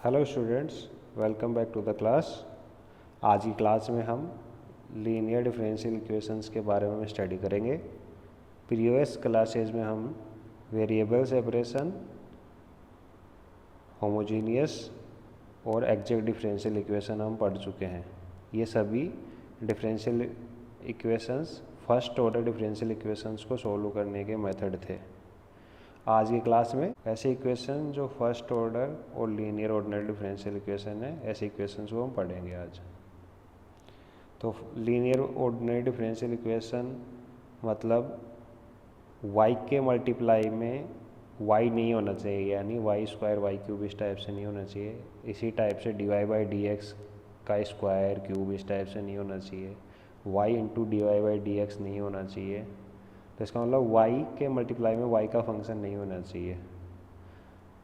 Hello students, welcome back to the class. आज की class में हम लीनियर डिफरेंशियल इक्वेशंस के बारे में स्टडी करेंगे। प्रीवियस क्लासेस में हम वेरिएबल सेपरेशन, होमोजीनियस और एग्जैक्ट डिफरेंशियल इक्वेशन हम पढ़ चुके हैं। ये सभी differential equations first order differential equations को सॉल्व करने के मेथड थे। आज की क्लास में ऐसे इक्वेशन जो फर्स्ट ऑर्डर और लीनियर ऑर्डिनरी डिफरेंशियल इक्वेशन है, ऐसे इक्वेशंस को हम पढ़ेंगे आज। तो लीनियर ऑर्डिनरी डिफरेंशियल इक्वेशन मतलब y के मल्टीप्लाई में y नहीं होना चाहिए, यानी वाई स्क्वायर वाई क्यूब इस टाइप से नहीं होना चाहिए। इसी टाइप से dy बाई डी एक्स का स्क्वायर क्यूब इस टाइप से नहीं होना चाहिए। y into dy by d x नहीं होना चाहिए। तो इसका मतलब y के मल्टीप्लाई में y का फंक्शन नहीं होना चाहिए,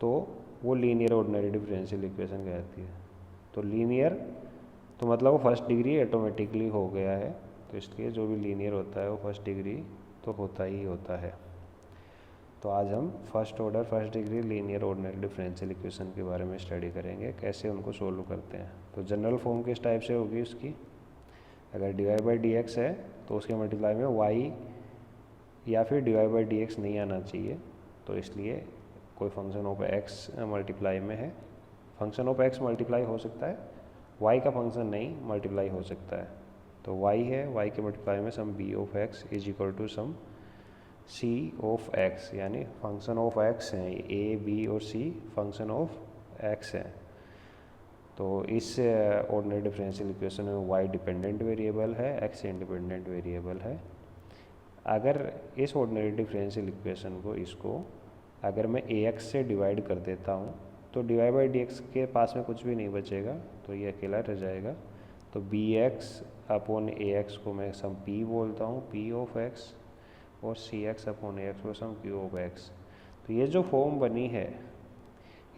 तो वो लीनियर ऑर्डिनरी डिफरेंशियल इक्वेशन कहती है। तो लीनियर तो मतलब वो फर्स्ट डिग्री ऑटोमेटिकली हो गया है, तो इसलिए जो भी लीनियर होता है वो फर्स्ट डिग्री तो होता ही होता है। तो आज हम first order first degree linear ordinary differential equation के बारे में स्टडी करेंगे, कैसे उनको सोल्व करते हैं। तो जनरल फॉर्म किस टाइप से होगी उसकी, अगर d y by d x है तो उसके मल्टीप्लाई में y या फिर d y by d x नहीं आना चाहिए, तो इसलिए कोई फंक्शन ऑफ x मल्टीप्लाई में है। फंक्शन ऑफ x मल्टीप्लाई हो सकता है, y का फंक्शन नहीं मल्टीप्लाई हो सकता है। तो y है, y के मल्टीप्लाई में some b of x is equal to some c of x, यानी फंक्शन ऑफ x हैं a b और c फंक्शन ऑफ x हैं। तो इस ऑर्डिनरी डिफरेंशियल इक्वेशन में y डिपेंडेंट वेरिएबल है, x इंडिपेंडेंट वेरिएबल है। अगर इस ऑर्डिनरी डिफरेंशियल इक्वेशन को अगर मैं ax से डिवाइड कर देता हूँ तो d y by d x के पास में कुछ भी नहीं बचेगा, तो ये अकेला रह जाएगा। तो बी एक्स अपॉन ए एक्स को मैं सम p बोलता हूँ, p ऑफ x, और सी एक्स अपॉन ए एक्स को सम q ऑफ x। तो ये जो फॉर्म बनी है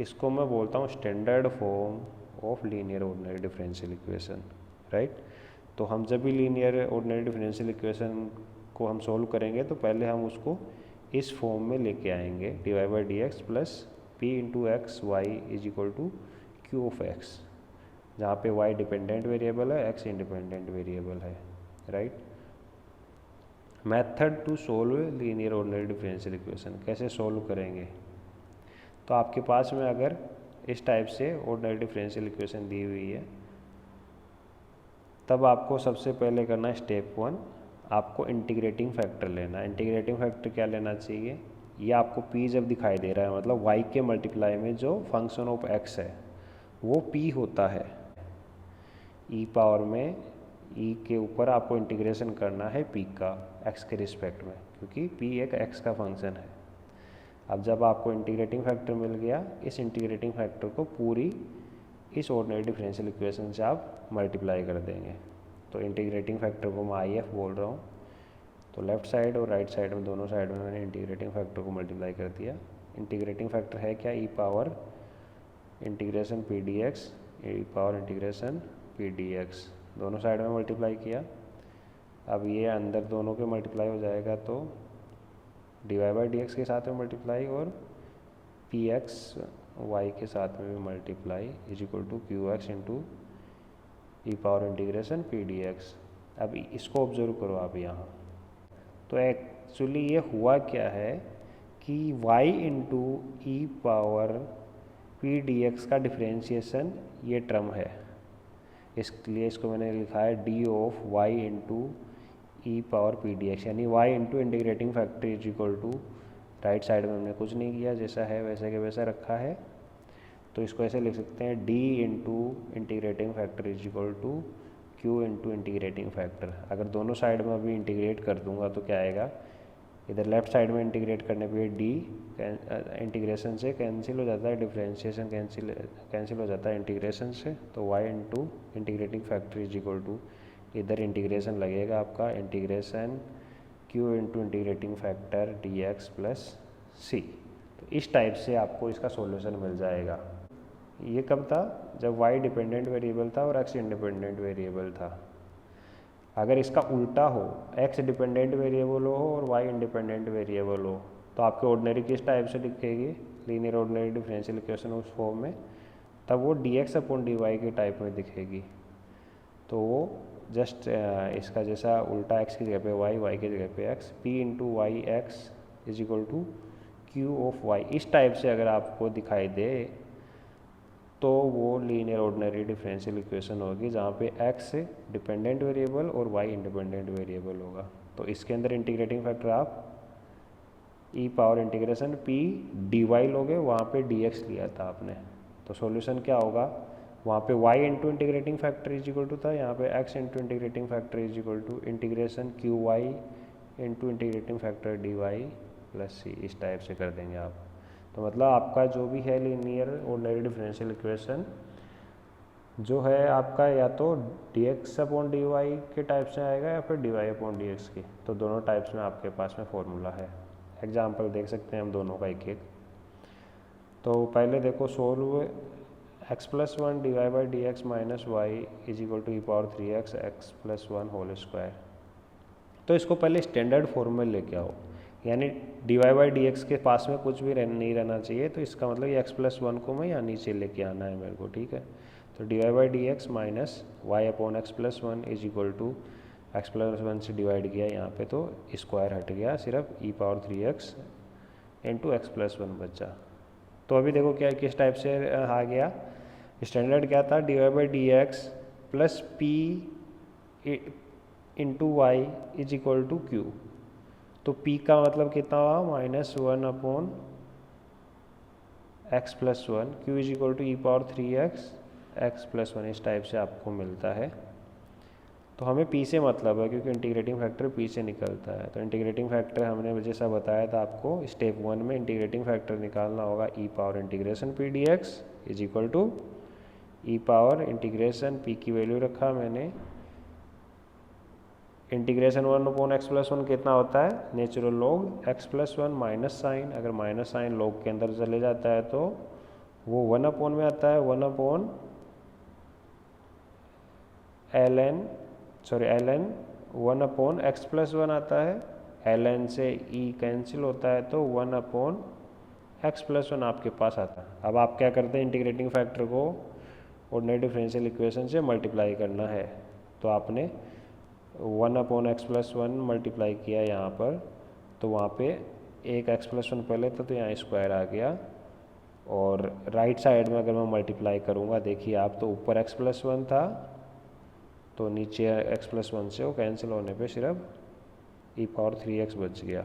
इसको मैं बोलता हूँ standard form of linear ordinary differential equation, right. तो हम जब भी लीनियर ऑर्डिनरी डिफरेंशियल इक्वेशन को हम सोल्व करेंगे तो पहले हम उसको इस फॉर्म में लेके आएंगे, d y by d x plus p into x y is equal to q of x, जहाँ पे y डिपेंडेंट वेरिएबल है, x इंडिपेंडेंट वेरिएबल है, right. Method to solve linear ordinary differential equation, कैसे solve करेंगे। तो आपके पास में अगर इस टाइप से ऑर्डिनरी डिफरेंशियल इक्वेशन दी हुई है, तब आपको सबसे पहले करना है स्टेप 1, आपको इंटीग्रेटिंग फैक्टर लेना है। इंटीग्रेटिंग फैक्टर क्या लेना चाहिए, ये आपको p जब दिखाई दे रहा है मतलब y के मल्टीप्लाई में जो फंक्शन ऑफ x है वो p होता है। e पावर में e के ऊपर आपको इंटीग्रेशन करना है p का x के रिस्पेक्ट में, क्योंकि p एक x का फंक्शन है। अब जब आपको इंटीग्रेटिंग फैक्टर मिल गया, इस इंटीग्रेटिंग फैक्टर को पूरी इस ऑर्डिनरी डिफरेंशियल इक्वेशन से आप मल्टीप्लाई कर देंगे। तो इंटीग्रेटिंग फैक्टर को मैं आई एफ बोल रहा हूँ। तो लेफ़्ट साइड और राइट साइड में दोनों साइड में मैंने इंटीग्रेटिंग फैक्टर को मल्टीप्लाई कर दिया। इंटीग्रेटिंग फैक्टर है क्या, e power integration p d x, e power integration p d x, दोनों साइड में मल्टीप्लाई किया। अब ये अंदर दोनों के मल्टीप्लाई हो जाएगा, तो d y by d x के साथ में मल्टीप्लाई और पी एक्स वाई के साथ में भी multiply is equal to q x into e power integration p d x. अब इसको ऑब्जर्व करो आप यहाँ। तो एक्चुअली ये हुआ क्या है कि y into e power p d x का डिफ्रेंशिएशन ये टर्म है, इसलिए इसको मैंने लिखा है d of y into e power p d x, यानी y into integrating factor is equal to, right side में हमने कुछ नहीं किया, जैसा है वैसे के वैसा रखा है। तो इसको ऐसे लिख सकते हैं d into integrating factor is equal to q into integrating factor. अगर दोनों साइड में अभी इंटीग्रेट कर दूंगा तो क्या आएगा, इधर लेफ्ट साइड में इंटीग्रेट करने पे d इंटीग्रेशन से कैंसिल हो जाता है, डिफरेंशिएशन कैंसिल हो जाता है इंटीग्रेशन से। तो y into integrating factor is equal to, इधर इंटीग्रेशन लगेगा आपका integration q into integrating factor d x plus c. तो इस टाइप से आपको इसका सॉल्यूशन मिल जाएगा। ये कब था, जब y डिपेंडेंट वेरिएबल था और x इंडिपेंडेंट वेरिएबल था। अगर इसका उल्टा हो, x डिपेंडेंट वेरिएबल हो और y इंडिपेंडेंट वेरिएबल हो, तो आपकी ऑर्डिनरी किस टाइप से दिखेगी, लीनियर ऑर्डिनरी डिफरेंशियल इक्वेशन उस फॉर्म में। तब वो dx अपॉन dy के टाइप में दिखेगी। तो वो जस्ट इसका जैसा उल्टा x की जगह पे y की जगह पे x, p into y x is equal to q of y, इस टाइप से अगर आपको दिखाई दे तो वो लीनियर ऑर्डिनरी डिफरेंशियल इक्वेशन होगी जहाँ पे x डिपेंडेंट वेरिएबल और y इंडिपेंडेंट वेरिएबल होगा। तो इसके अंदर इंटीग्रेटिंग फैक्टर आप ई पावर इंटीग्रेशन p dy लोगे, वहाँ पे dx लिया था आपने। तो सॉल्यूशन क्या होगा, वहाँ पे y into integrating factor is equal to था, यहाँ पे x into integrating factor is equal to integration q y into integrating factor d y plus c, इस टाइप से कर देंगे आप। तो मतलब आपका जो भी है लीनियर ऑर्डिनरी डिफरेंशियल इक्वेशन जो है आपका या तो dx अपॉन dy के टाइप से आएगा या फिर dy अपॉन dx के, तो दोनों टाइप्स में आपके पास में फॉर्मूला है। एग्जाम्पल देख सकते हैं हम दोनों का एक एक। तो पहले देखो solve x plus one d y by d x minus y is equal to e power 3x x plus one whole square. तो इसको पहले स्टैंडर्ड फॉर्म में लेके आओ, यानी d y by d x के पास में कुछ भी नहीं रहना चाहिए। तो इसका मतलब ये x प्लस वन को मैं यहाँ नीचे लेके आना है मेरे को, ठीक है। तो d y by d x minus y upon x plus one is equal to x plus one से डिवाइड किया यहाँ पे, तो स्क्वायर हट गया, सिर्फ e power 3x into x plus one बचा। तो अभी देखो क्या किस टाइप से आ गया, स्टैंडर्ड क्या था, d y by d x plus p into y is equal to q. तो p का मतलब कितना हुआ, minus one upon x plus one, q is equal to e power 3x x plus one, इस type से आपको मिलता है। तो हमें p से मतलब है क्योंकि इंटीग्रेटिंग फैक्टर p से निकलता है। तो इंटीग्रेटिंग फैक्टर हमने जैसा बताया था आपको स्टेप वन में, इंटीग्रेटिंग फैक्टर निकालना होगा e power integration p dx is equal to e power integration p की वैल्यू रखा मैंने, integration one upon x plus one कितना होता है, natural log x plus one minus sign, अगर माइनस साइन लॉग के अंदर चले जाता है तो वो वन अपॉन में आता है, one upon l n one upon x plus one आता है, एल एन से ई कैंसिल होता है तो one upon x plus one आपके पास आता है। अब आप क्या करते हैं, इंटीग्रेटिंग फैक्टर को ऑर्डिनरी डिफरेंशियल इक्वेशन से मल्टीप्लाई करना है। तो आपने one upon x plus one multiply किया यहाँ पर, तो वहाँ पे एक एक्स प्लस वन पहले था तो यहाँ स्क्वायर आ गया, और राइट साइड में अगर मैं मल्टीप्लाई करूँगा देखिए आप, तो ऊपर एक्स प्लस वन था तो नीचे एक्स प्लस वन से वो कैंसिल होने पे सिर्फ ई पावर 3x बच गया।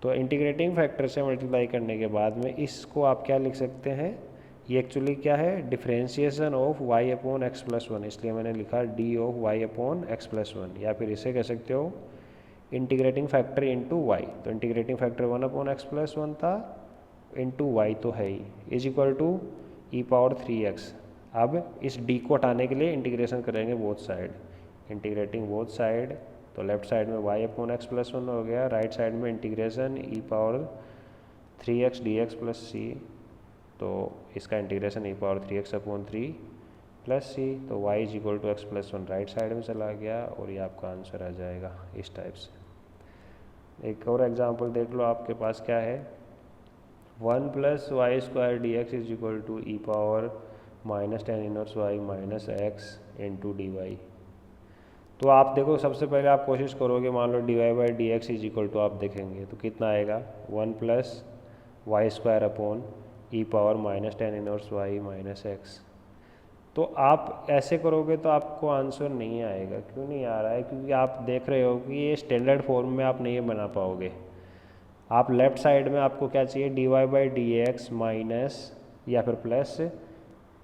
तो इंटीग्रेटिंग फैक्टर से मल्टीप्लाई करने के बाद में इसको आप क्या लिख सकते हैं, ये एक्चुअली क्या है, differentiation of y upon x plus one, इसलिए मैंने लिखा d of y upon x plus one, या फिर इसे कह सकते हो इंटीग्रेटिंग फैक्टर इंटू वाई। तो integrating factor one upon x plus one था, इंटू वाई तो है ही, is equal to e power 3x। अब इस d को हटाने के लिए इंटीग्रेशन करेंगे both side, integrating both side, तो लेफ्ट साइड में y upon x plus one हो गया, राइट साइड में integration e power 3x dx plus c, तो इसका integration e power 3x upon 3 plus c, तो y is equal to x plus one right side में चला गया और ये आपका आंसर आ जाएगा इस टाइप से। एक और एग्जांपल देख लो, आपके पास क्या है, 1 plus y square d x is equal to e power minus tan inverse y minus x into d y. तो आप देखो सबसे पहले आप कोशिश करोगे, मान लो d y by d x is equal to आप देखेंगे तो कितना आएगा, 1 plus y square upon e power minus tan inverse y minus x. तो आप ऐसे करोगे तो आपको आंसर नहीं आएगा। क्यों नहीं आ रहा है, क्योंकि आप देख रहे हो कि ये स्टैंडर्ड फॉर्म में आप नहीं बना पाओगे। आप लेफ्ट साइड में आपको क्या चाहिए, d y by d x minus या फिर प्लस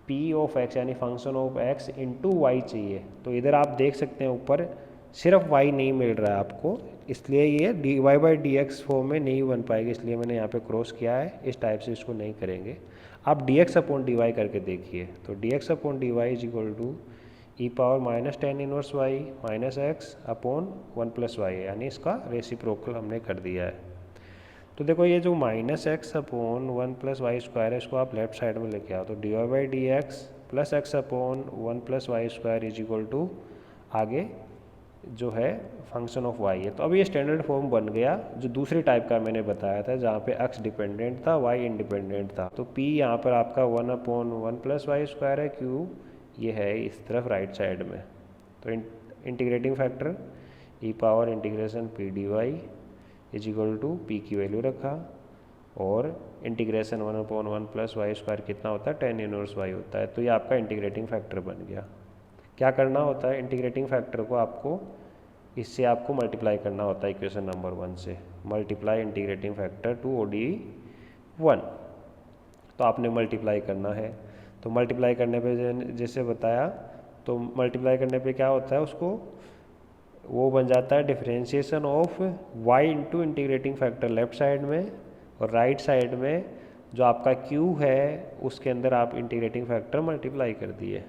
पी ऑफ एक्स यानी function of x into y चाहिए। तो इधर आप देख सकते हैं ऊपर सिर्फ वाई नहीं मिल रहा है आपको, इसलिए ये d y by d x form में नहीं बन पाएगी, इसलिए मैंने यहाँ पे क्रॉस किया है। इस टाइप से इसको नहीं करेंगे। आप d x upon d y करके देखिए, तो d x upon d y is equal to e power minus tan inverse y minus x upon one plus y, यानी इसका रेसिप्रोकल हमने कर दिया है। तो देखो ये जो minus x upon one plus y square है, इसको आप लेफ्ट साइड में लेके आओ, तो d y by d x plus x upon one plus y square is equal to आगे जो है फंक्शन ऑफ वाई है। तो अब ये स्टैंडर्ड फॉर्म बन गया जो दूसरी टाइप का मैंने बताया था, जहाँ पे एक्स डिपेंडेंट था, वाई इंडिपेंडेंट था। तो पी यहाँ पर आपका 1/1+y² है, क्यू ये है इस तरफ राइट साइड में। तो integrating factor e power integration p d y is equal to p की वैल्यू रखा, और इंटीग्रेशन 1/1+y² कितना होता है, tan इनवर्स y होता है। तो ये आपका इंटीग्रेटिंग फैक्टर बन गया। क्या करना होता है, इंटीग्रेटिंग फैक्टर को आपको इससे आपको मल्टीप्लाई करना होता है इक्वेशन नंबर 1 से। Multiply integrating factor to ODE 1, तो आपने मल्टीप्लाई करना है। तो मल्टीप्लाई करने पे जैसे बताया, तो मल्टीप्लाई करने पे क्या होता है, उसको वो बन जाता है differentiation of y into integrating factor left side में, और राइट साइड में जो आपका q है उसके अंदर आप इंटीग्रेटिंग फैक्टर मल्टीप्लाई कर दिए।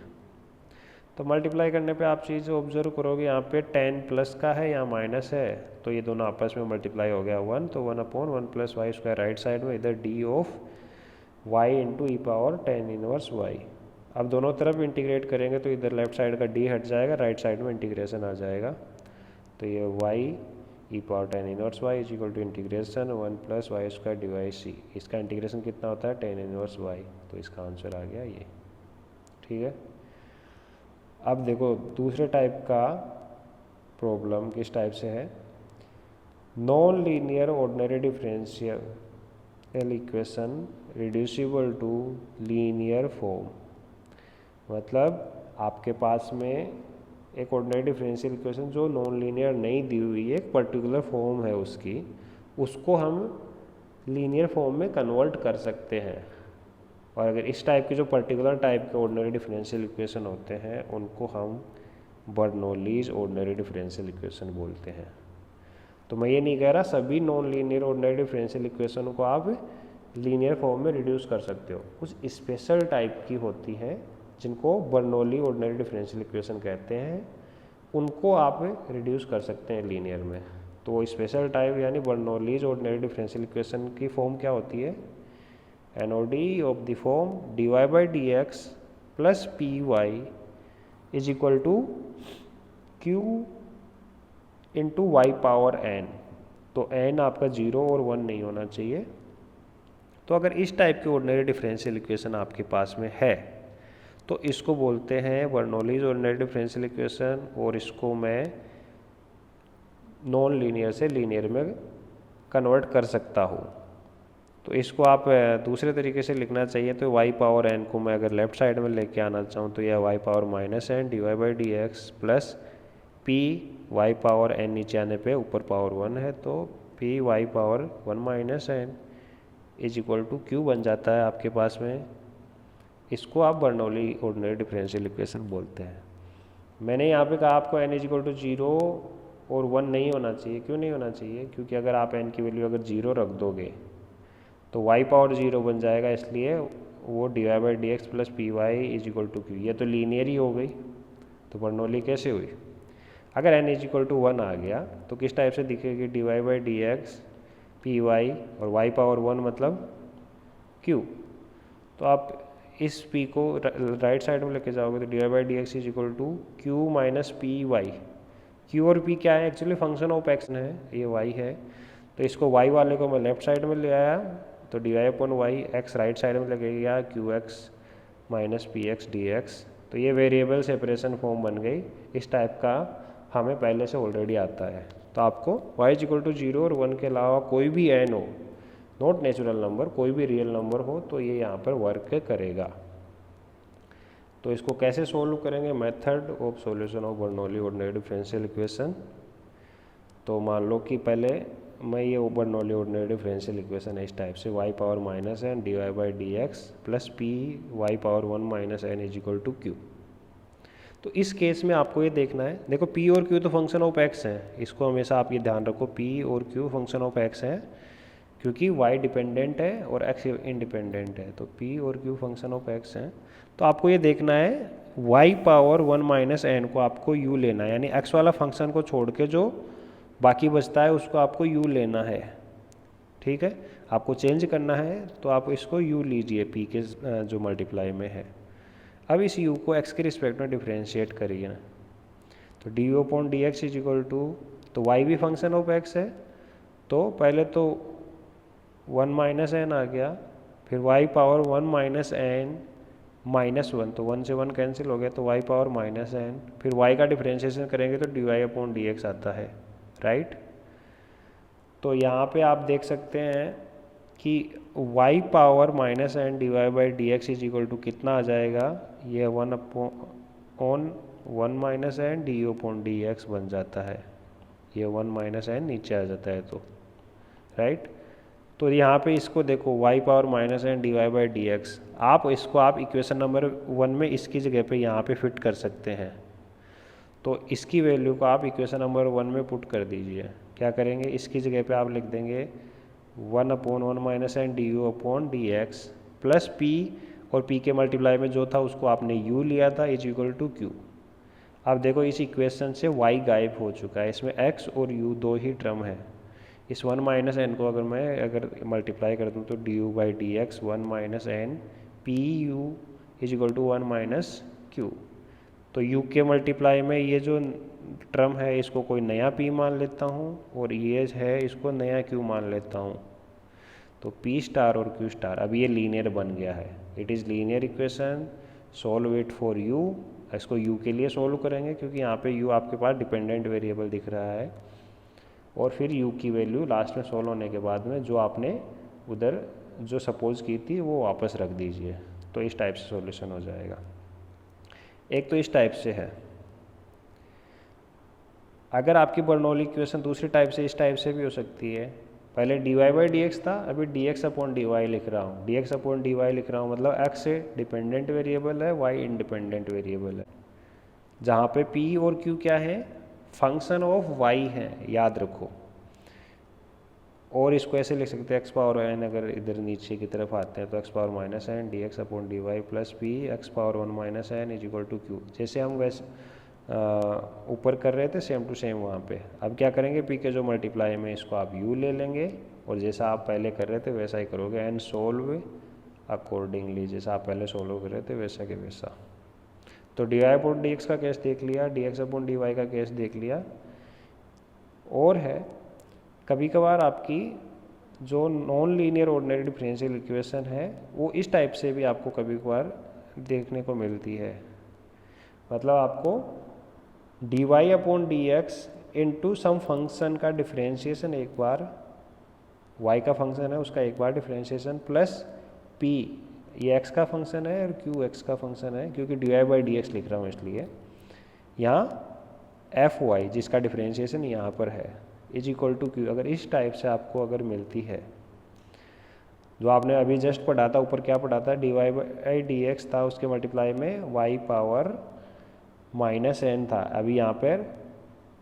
तो मल्टीप्लाई करने पे आप चीज़ ऑब्जर्व करोगे, यहाँ पे 10 प्लस का है, यहाँ माइनस है, तो ये दोनों आपस में मल्टीप्लाई हो गया 1, तो 1/1+y² राइट साइड में, इधर d of y into e power tan inverse y। अब दोनों तरफ इंटीग्रेट करेंगे तो इधर लेफ्ट साइड का d हट जाएगा, राइट साइड में इंटीग्रेशन आ जाएगा। तो ये y e power tan inverse y is equal to integration 1+y² divide c। इसका इंटीग्रेशन कितना होता है, tan इनवर्स y। तो इसका आंसर आ गया ये। ठीक है। अब देखो दूसरे टाइप का प्रॉब्लम किस टाइप से है, non linear ordinary differential equation reducible to linear form. मतलब आपके पास में एक ऑर्डिनरी डिफरेंशियल इक्वेशन जो नॉन लीनियर नहीं दी हुई है, एक पर्टिकुलर फॉर्म है उसकी, उसको हम लीनियर फॉर्म में कन्वर्ट कर सकते हैं। और अगर इस टाइप के जो पर्टिकुलर टाइप के ऑर्डिनरी डिफरेंशियल इक्वेशन होते हैं उनको हम बर्नौलीज ऑर्डिनरी डिफरेंशियल इक्वेशन बोलते हैं। तो मैं ये नहीं कह रहा सभी non linear ordinary differential equation को आप लीनियर फॉर्म में रिड्यूस कर सकते हो, कुछ स्पेशल टाइप की होती हैं जिनको बर्नौली ऑर्डिनरी डिफरेंशियल इक्वेशन कहते हैं, उनको आप रिड्यूस कर सकते हैं लीनियर में। तो स्पेशल टाइप यानी बर्नौलीज ऑर्डिनरी डिफरेंशियल इक्वेशन की फॉर्म क्या होती है, NOD of the form dy/dx plus py is equal to q into y power n। तो n आपका 0 और 1 नहीं होना चाहिए। तो अगर इस टाइप की ऑर्डिनरी डिफरेंशियल इक्वेशन आपके पास में है तो इसको बोलते हैं बर्नौलीज ऑर्डिनरी डिफरेंशियल इक्वेशन, और इसको मैं नॉन लीनियर से लीनियर में कन्वर्ट कर सकता हूँ। तो इसको आप दूसरे तरीके से लिखना चाहिए, तो y पावर n को मैं अगर लेफ्ट साइड में लेके आना चाहूँ तो यह y power -n dy/dx plus p y power n नीचे आने पे ऊपर पावर 1 है, तो p y power 1 - n is equal to q बन जाता है आपके पास में। इसको आप बर्नौली ऑर्डिनरी डिफरेंशियल इक्वेशन बोलते हैं। मैंने यहाँ पे कहा आपको n इज इक्वल टू 0 और 1 नहीं होना चाहिए। क्यों नहीं होना चाहिए, क्योंकि अगर आप n की वैल्यू अगर 0 रख दोगे तो y पावर 0 बन जाएगा, इसलिए वो dy/dx plus py is equal to q। ये तो लीनियर ही हो गई, तो बर्नौली कैसे हुई। अगर n इज इक्वल टू 1 आ गया तो किस टाइप से दिखेगी, dy/dx py और y पावर 1 मतलब q। तो आप इस p को राइट साइड में लेके जाओगे तो dy/dx is equal to q minus p y. q और p क्या है, एक्चुअली फंक्शन ऑफ x है, ये y है। तो इसको y वाले को मैं लेफ्ट साइड में ले आया, तो dy/y x राइट साइड में लगेगा qx माइनस px dx। तो ये वेरिएबल सेपरेशन फॉर्म बन गई। इस टाइप का हमें पहले से ऑलरेडी आता है। तो आपको y इज इक्वल टू 0 और 1 के अलावा कोई भी n हो, नॉट नेचुरल नंबर, कोई भी रियल नंबर हो, तो ये यहाँ पर वर्क करेगा। तो इसको कैसे सोल्व करेंगे, method of solution of Bernoulli ordinary differential equation. तो मान लो कि पहले मैं ये बर्नौली ऑर्डिनरी डिफरेंशियल इक्वेशन है इस टाइप से, y power -n dy/dx plus p y power 1 - n is equal to q। तो इस केस में आपको ये देखना है, देखो p और q तो फंक्शन ऑफ x हैं, इसको हमेशा आप ये ध्यान रखो, p और q फंक्शन ऑफ x है, क्योंकि y डिपेंडेंट है और x इंडिपेंडेंट है। तो p और q फंक्शन ऑफ x हैं। तो आपको ये देखना है y पावर 1 - n को आपको u लेना है, यानी x वाला फंक्शन को छोड़ के जो बाकी बचता है उसको आपको u लेना है। ठीक है, आपको चेंज करना है तो आप इसको u लीजिए p के जो मल्टीप्लाई में है। अब इस u को x के रिस्पेक्ट में डिफ्रेंशिएट करिए ना, तो d u upon d x is equal to, तो वाई भी फंक्शन ऑफ एक्स है, तो पहले तो 1 माइनस एन आ गया, फिर y power 1 minus n minus 1, तो 1 से 1 कैंसिल हो गया, तो वाई पावर माइनस एन, फिर वाई का डिफ्रेंशिएशन करेंगे तो d y upon d x आता है, राइट। तो यहाँ पे आप देख सकते हैं कि y power minus n d y by d x is equal to कितना आ जाएगा, ये 1 upon 1 minus n d u upon d x बन जाता है, ये 1 माइनस एन नीचे आ जाता है, तो राइट। तो यहाँ पे इसको देखो y power minus n d y by d x, आप इसको आप इक्वेशन नंबर 1 में इसकी जगह पे यहाँ पे फिट कर सकते हैं। तो इसकी वैल्यू को आप इक्वेशन नंबर 1 में पुट कर दीजिए। क्या करेंगे, इसकी जगह पे आप लिख देंगे 1 upon 1 minus n d u upon d x plus p, और p के मल्टीप्लाई में जो था उसको आपने u लिया था, इज इक्वल टू q। अब देखो इस इक्वेशन से y गायब हो चुका है, इसमें x और u दो ही टर्म है। इस 1 माइनस एन को अगर मल्टीप्लाई कर दूँ तो d u by d x 1 minus n p u is equal to 1 minus q. तो u के मल्टीप्लाई में ये जो टर्म है इसको कोई नया p मान लेता हूँ, और ये है इसको नया q मान लेता हूँ, तो p स्टार और q स्टार अब ये लीनियर बन गया है। It is linear equation, solve it for u। इसको u के लिए सॉल्व करेंगे क्योंकि यहाँ पे u आपके पास डिपेंडेंट वेरिएबल दिख रहा है, और फिर u की वैल्यू लास्ट में सॉल्व होने के बाद में जो आपने उधर जो सपोज की थी वो वापस रख दीजिए, तो इस टाइप से सॉल्यूशन हो जाएगा। एक तो इस टाइप से है। अगर आपकी बर्नौली इक्वेशन दूसरी टाइप से इस टाइप से भी हो सकती है। पहले d y by d x था, अभी d x upon d y लिख रहा हूँ। D x upon d y लिख रहा हूँ मतलब एक्स से डिपेंडेंट वेरिएबल है, वाई इंडिपेंडेंट वेरिएबल है, जहाँ पे पी और क्यू क्या है, फंक्शन ऑफ वाई है, याद रखो। और इसको ऐसे लिख सकते हैं एक्स पावर एन, अगर इधर नीचे की तरफ आते हैं तो x power minus n d x upon d y plus p x power 1 minus n is equal to q. जैसे हम वैसे ऊपर कर रहे थे सेम टू सेम वहाँ पे। अब क्या करेंगे, पी के जो मल्टीप्लाई में इसको आप यू ले लेंगे, और जैसा आप पहले कर रहे थे वैसा ही करोगे, एंड सोल्व अकॉर्डिंगली, जैसा आप पहले सोल्व कर रहे थे वैसा के वैसा। तो d y upon d x का केस देख लिया, d x upon d y का केस देख लिया। और है कभी कभार आपकी जो non linear ordinary differential equation है वो इस टाइप से भी आपको कभी कभार देखने को मिलती है। मतलब आपको d y upon d x into some function का डिफरेंशिएशन एक बार, y का फंक्शन है उसका एक बार डिफरेंशिएशन, प्लस p ये x का फंक्शन है और q x का फंक्शन है, क्योंकि d y by d x लिख रहा हूँ इसलिए। यहाँ एफ वाई जिसका डिफरेंशिएशन यहाँ पर है इज इक्वल टू क्यू। अगर इस टाइप से आपको अगर मिलती है, जो आपने अभी जस्ट पढ़ा था, ऊपर क्या पढ़ा था, d y by d x था, उसके मल्टीप्लाई में वाई पावर माइनस एन था, अभी यहाँ पर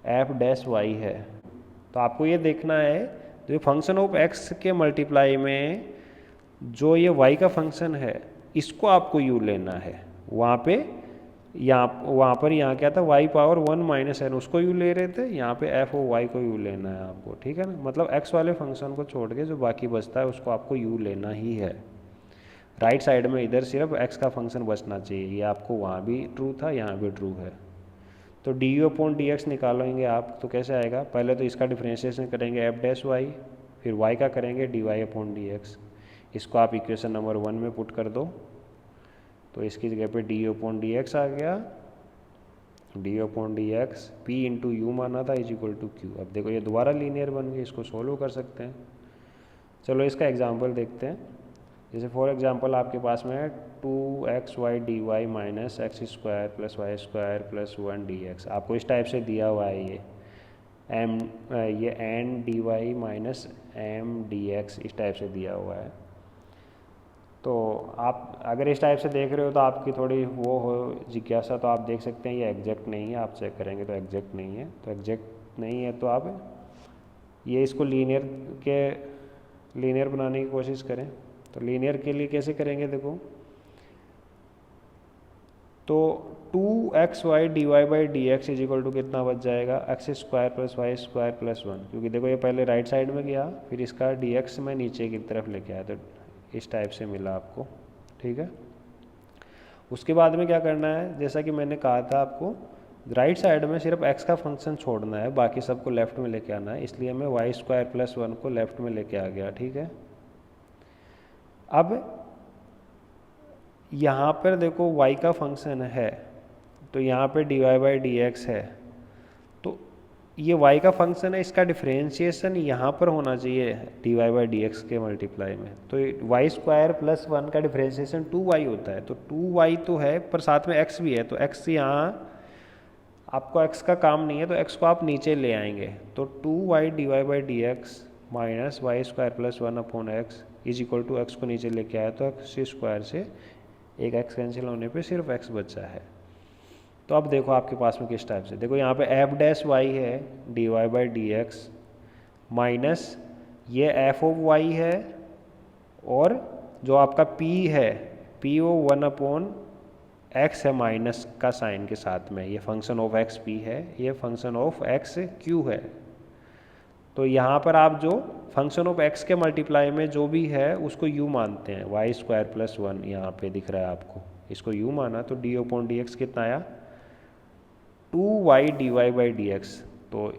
एफ डैश वाई है। तो आपको ये देखना है तो ये फंक्शन ऑफ एक्स के मल्टीप्लाई में जो ये वाई का फंक्शन है इसको आपको यू लेना है। वहाँ पर यहाँ क्या था, वाई पावर 1 माइनस एन उसको यू ले रहे थे, यहाँ पे एफ ओ वाई को यू लेना है आपको, ठीक है ना। मतलब एक्स वाले फंक्शन को छोड़ के जो बाकी बचता है उसको आपको यू लेना ही है। राइट साइड में इधर सिर्फ एक्स का फंक्शन बचना चाहिए, ये आपको वहाँ भी ट्रू था यहाँ भी ट्रू है। तो d u upon d x निकालेंगे आप तो कैसे आएगा, पहले तो इसका डिफरेंशिएशन करेंगे एफ डैश वाई, फिर वाई का करेंगे d y upon d x. इसको आप इक्वेशन नंबर 1 में पुट कर दो, तो इसकी जगह पे d u upon d x आ गया, d u upon d x p into u माना था इज इक्वल टू क्यू। अब देखो ये दोबारा लीनियर बन गई, इसको सोल्व कर सकते हैं। चलो इसका एग्जाम्पल देखते हैं। जैसे फॉर एग्जांपल आपके पास में है 2xy dy minus x square plus y square plus 1 dx। आपको इस टाइप से दिया हुआ है ये n dy minus m dx इस टाइप से दिया हुआ है। तो आप अगर इस टाइप से देख रहे हो तो आपकी थोड़ी वो हो जिज्ञासा, तो आप देख सकते हैं ये एग्जैक्ट नहीं है, आप चेक करेंगे तो एग्जैक्ट नहीं है। तो एग्जैक्ट नहीं है तो आप ये इसको लीनियर बनाने की कोशिश करें। तो लीनियर के लिए कैसे करेंगे देखो, तो 2xy dy by d x is equal to कितना बच जाएगा, x square plus y square plus 1, क्योंकि देखो ये पहले राइट साइड में गया फिर इसका dx में नीचे की तरफ लेके आया, तो इस टाइप से मिला आपको, ठीक है। उसके बाद में क्या करना है, जैसा कि मैंने कहा था आपको राइट साइड में सिर्फ x का फंक्शन छोड़ना है, बाकी सबको लेफ्ट में लेके आना है, इसलिए मैं वाई स्क्वायर प्लस 1 को लेफ्ट में लेके आ गया। ठीक है, अब यहाँ पर देखो y का फंक्शन है, तो यहाँ पे dy बाई डी एक्स है, तो ये y का फंक्शन है, इसका डिफरेंशिएशन यहाँ पर होना चाहिए dy बाई डी एक्स के मल्टीप्लाई में। तो वाई स्क्वायर प्लस 1 का डिफरेंशिएशन 2y होता है, तो 2y तो है पर साथ में x भी है, तो x यहाँ आपको x का काम नहीं है, तो x को आप नीचे ले आएंगे, तो 2y dy by d x minus y square plus 1 upon x is equal to x को नीचे लेके आया, तो एक्स स्क्वायर से एक x कैंसिल होने पे सिर्फ x बचा है। तो अब देखो आपके पास में किस टाइप से, देखो यहाँ पे एफ डैश वाई है d y by d x minus ये एफ ऑफ वाई है, और जो आपका p है p वो 1 अपॉन एक्स है माइनस का साइन के साथ में, ये फंक्शन ऑफ एक्स p है, ये फंक्शन ऑफ एक्स q है। तो यहाँ पर आप जो फंक्शन ऑफ x के मल्टीप्लाई में जो भी है उसको u मानते हैं, वाई स्क्वायर प्लस 1 यहाँ पे दिख रहा है आपको, इसको u माना, तो डी अपॉन डी एक्स कितना आया 2y dy by d x. तो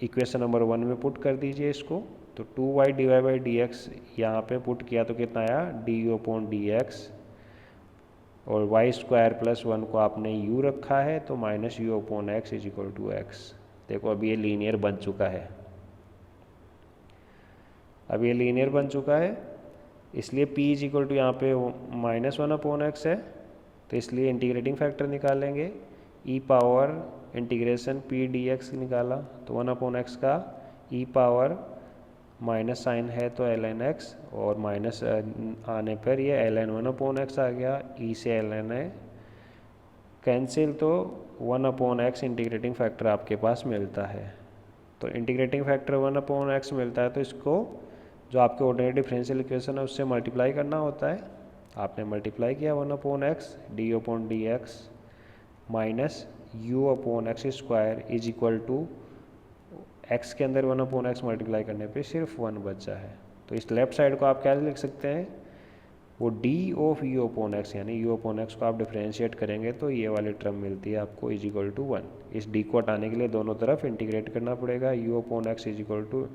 इक्वेशन नंबर 1 में पुट कर दीजिए इसको, तो 2y dy by d x यहाँ पे पुट किया तो कितना आया डी अपॉन डी एक्स, और वाई स्क्वायर प्लस 1 को आपने u रखा है, तो minus u upon x is equal to x. देखो अब ये लीनियर बन चुका है, अब ये लीनियर बन चुका है, इसलिए p इज इक्वल टू यहाँ पे माइनस 1 अपॉन एक्स है, तो इसलिए इंटीग्रेटिंग फैक्टर निकालेंगे, e power integration p dx निकाला, तो 1 अपॉन एक्स का e पावर माइनस साइन है तो ln x, और माइनस आने पर ये ln 1 अपॉन एक्स आ गया, e से ln है कैंसिल, तो 1 अपॉन एक्स इंटीग्रेटिंग फैक्टर आपके पास मिलता है। तो इंटीग्रेटिंग फैक्टर 1 अपॉन एक्स मिलता है, तो इसको जो आपके ऑर्डिनरी डिफरेंशियल इक्वेशन है उससे मल्टीप्लाई करना होता है, आपने मल्टीप्लाई किया 1 upon x d upon d x minus u upon x square is equal to x के अंदर 1 अपॉन एक्स मल्टीप्लाई करने पे सिर्फ 1 बचा है। तो इस लेफ्ट साइड को आप क्या लिख सकते हैं, वो D of you upon x, यानी यू अपॉन एक्स को आप डिफरेंशिएट करेंगे तो ये वाली टर्म मिलती है आपको इज इक्वल टू 1। इस डी को हटाने के लिए दोनों तरफ इंटीग्रेट करना पड़ेगा, u upon x is equal to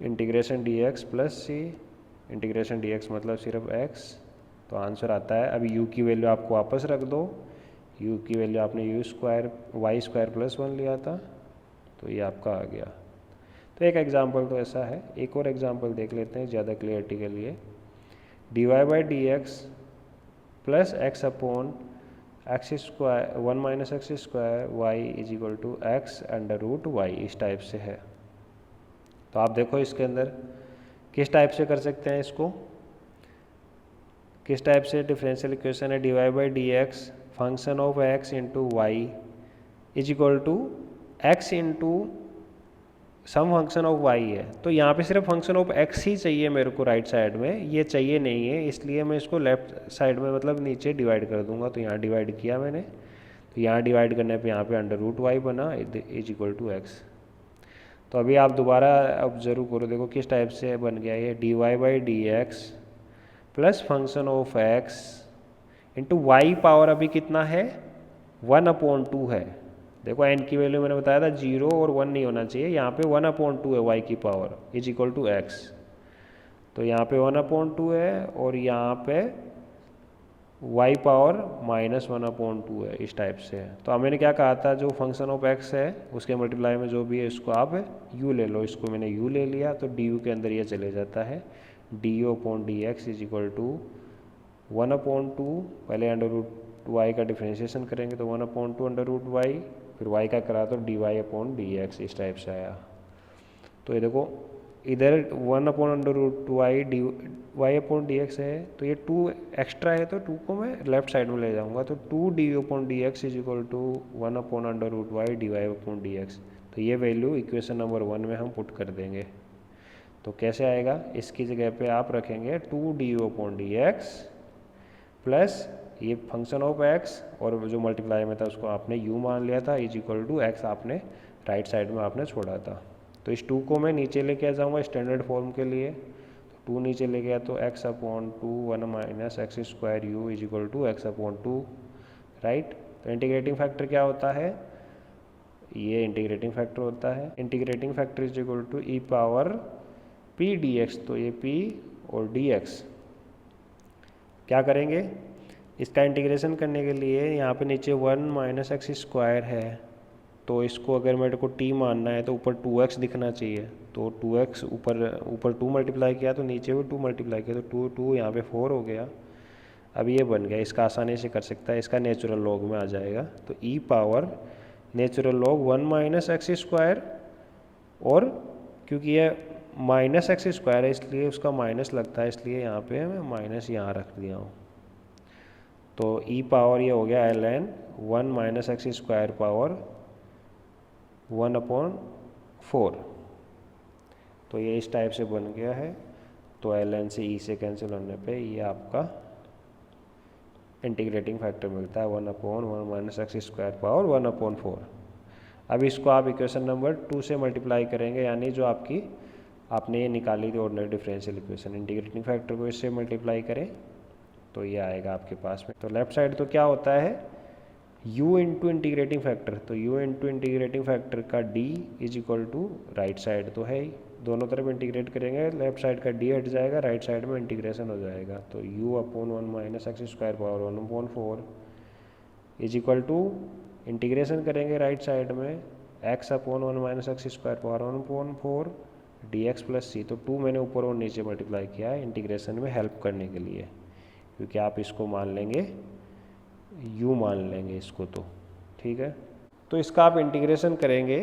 integration d x plus c, integration d x मतलब सिर्फ एक्स, तो आंसर आता है। अब यू की वैल्यू आपको वापस रख दो, यू की वैल्यू आपने u square y square plus 1 लिया था, तो ये आपका आ गया। तो एक एग्जांपल तो ऐसा है, एक और एग्जांपल देख लेते हैं ज़्यादा क्लियरिटी के लिए, d y by d x plus x upon x square 1 minus x square y is equal to x under root y, इस टाइप से है। तो आप देखो इसके अंदर किस टाइप से कर सकते हैं, इसको किस टाइप से डिफरेंशियल इक्वेशन है, d y by d x function of x into y is equal to x into some function of y है। तो यहाँ पे सिर्फ फंक्शन ऑफ एक्स ही चाहिए मेरे को राइट साइड में, ये चाहिए नहीं है, इसलिए मैं इसको लेफ्ट साइड में मतलब नीचे डिवाइड कर दूंगा। तो यहाँ डिवाइड किया मैंने, तो यहाँ डिवाइड करने पे यहाँ पे अंडर रूट वाई बना इज इक्वल टू एक्स। तो अभी आप दोबारा ऑब्जर्व करो, देखो किस टाइप से बन गया ये, d y by d x plus function of x into y power अभी कितना है 1 अपॉन 2 है। देखो एन की वैल्यू मैंने बताया था 0 और 1 नहीं होना चाहिए, यहाँ पे 1 अपॉन 2 है वाई की power is equal to x. तो यहाँ पे 1 अपॉन 2 है और यहाँ पे वाई पावर माइनस 1 अपॉन 2 है, इस टाइप से है। तो अब मैंने क्या कहा था, जो फंक्शन ऑफ एक्स है उसके मल्टीप्लाई में जो भी है इसको आप यू ले लो, इसको मैंने यू ले लिया, तो डी यू के अंदर ये चले जाता है, d u upon d x is equal to 1 upon 2, पहले अंडर रूट वाई का डिफ्रेंशिएशन करेंगे तो 1 अपॉन 2 अंडर रूट वाई, फिर वाई का करा तो d y upon d x, इस टाइप से आया। तो ये देखो इधर 1 upon under root y d y upon d x है, तो ये 2 एक्स्ट्रा है, तो 2 को मैं लेफ्ट साइड में ले जाऊंगा, तो 2 d upon d x is equal to 1 upon under root y d y upon d x. तो ये वैल्यू इक्वेशन नंबर 1 में हम पुट कर देंगे। तो कैसे आएगा, इसकी जगह पे आप रखेंगे 2 d upon d x plus ये फंक्शन ऑफ एक्स, और जो मल्टीप्लाई में था उसको आपने यू मान लिया था, इज इक्वल टू एक्स आपने राइट साइड में आपने छोड़ा था। तो इस 2 को मैं नीचे लेके आ जाऊँगा स्टैंडर्ड फॉर्म के लिए, तो 2 नीचे ले गया तो x upon 2 1 minus x square u is equal to x upon 2, right. तो इंटीग्रेटिंग फैक्टर क्या होता है, ये इंटीग्रेटिंग फैक्टर होता है। Integrating factor is equal to e power p d x. तो ये पी और डी एक्स क्या करेंगे, इसका इंटीग्रेशन करने के लिए यहाँ पे नीचे 1 माइनस एक्स स्क्वायर है, तो इसको अगर मेरे को t मानना है तो ऊपर 2x दिखना चाहिए। तो 2x ऊपर 2 मल्टीप्लाई किया तो नीचे भी 2 मल्टीप्लाई किया, तो 2 यहाँ पे 4 हो गया। अब ये बन गया, इसका आसानी से कर सकता है, इसका नेचुरल लॉग में आ जाएगा। तो e power natural log 1 minus x square, और क्योंकि ये माइनस एक्स स्क्वायर है इसलिए उसका माइनस लगता है, इसलिए यहाँ पे मैं माइनस यहाँ रख दिया हूँ। तो ई पावर ये हो गया ln 1 minus x square power 1/4। तो ये इस टाइप से बन गया है। तो ln से ई से कैंसिल होने पे ये आपका इंटीग्रेटिंग फैक्टर मिलता है 1/1 माइनस एक्स स्क्वायर पावर 1/4। अब इसको आप इक्वेशन नंबर 2 से मल्टीप्लाई करेंगे, यानी जो आपने ये निकाली थी ordinary differential equation, integrating factor को इससे मल्टीप्लाई करें तो ये आएगा आपके पास में। तो लेफ्ट साइड तो क्या होता है, u इंटू इंटीग्रेटिंग फैक्टर। तो u इंटू इंटीग्रेटिंग फैक्टर का d is equal to right side तो है ही, दोनों तरफ इंटीग्रेट करेंगे, लेफ्ट साइड का d हट जाएगा, राइट साइड में इंटीग्रेशन हो जाएगा। तो u/1 minus x square power 1/4 is equal to integration करेंगे राइट साइड में x/1 minus x square power 1/4 dx plus c। तो 2 मैंने ऊपर और नीचे मल्टीप्लाई किया है इंटीग्रेशन में हेल्प करने के लिए, क्योंकि आप इसको मान लेंगे u मान लेंगे इसको, तो ठीक है। तो इसका आप इंटीग्रेशन करेंगे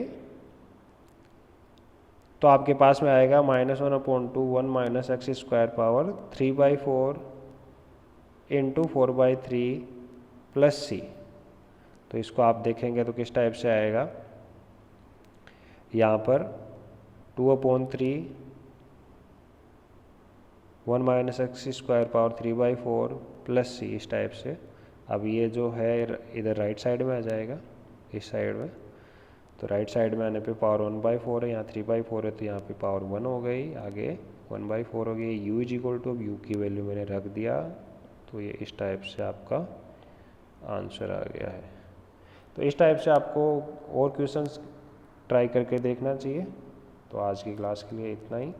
तो आपके पास में आएगा -1/2 1 minus x square power 3/4 into 4/3 plus c। तो इसको आप देखेंगे तो किस टाइप से आएगा, यहाँ पर 2/3 1 minus x square power 3/4 plus c, इस टाइप से। अब ये जो है इधर राइट साइड में आ जाएगा, इस साइड में। तो राइट साइड में आने पे पावर 1/4 है, यहाँ 3/4 है, तो यहाँ पे पावर 1 हो गई, आगे 1/4 हो गई। u इज इक्वल टू, अब u की वैल्यू मैंने रख दिया, तो ये इस टाइप से आपका आंसर आ गया है। तो इस टाइप से आपको और क्वेश्चंस ट्राई करके देखना चाहिए। तो आज की क्लास के लिए इतना ही,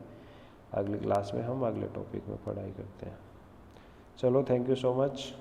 अगली क्लास में हम अगले टॉपिक में पढ़ाई करते हैं। चलो, थैंक यू सो मच।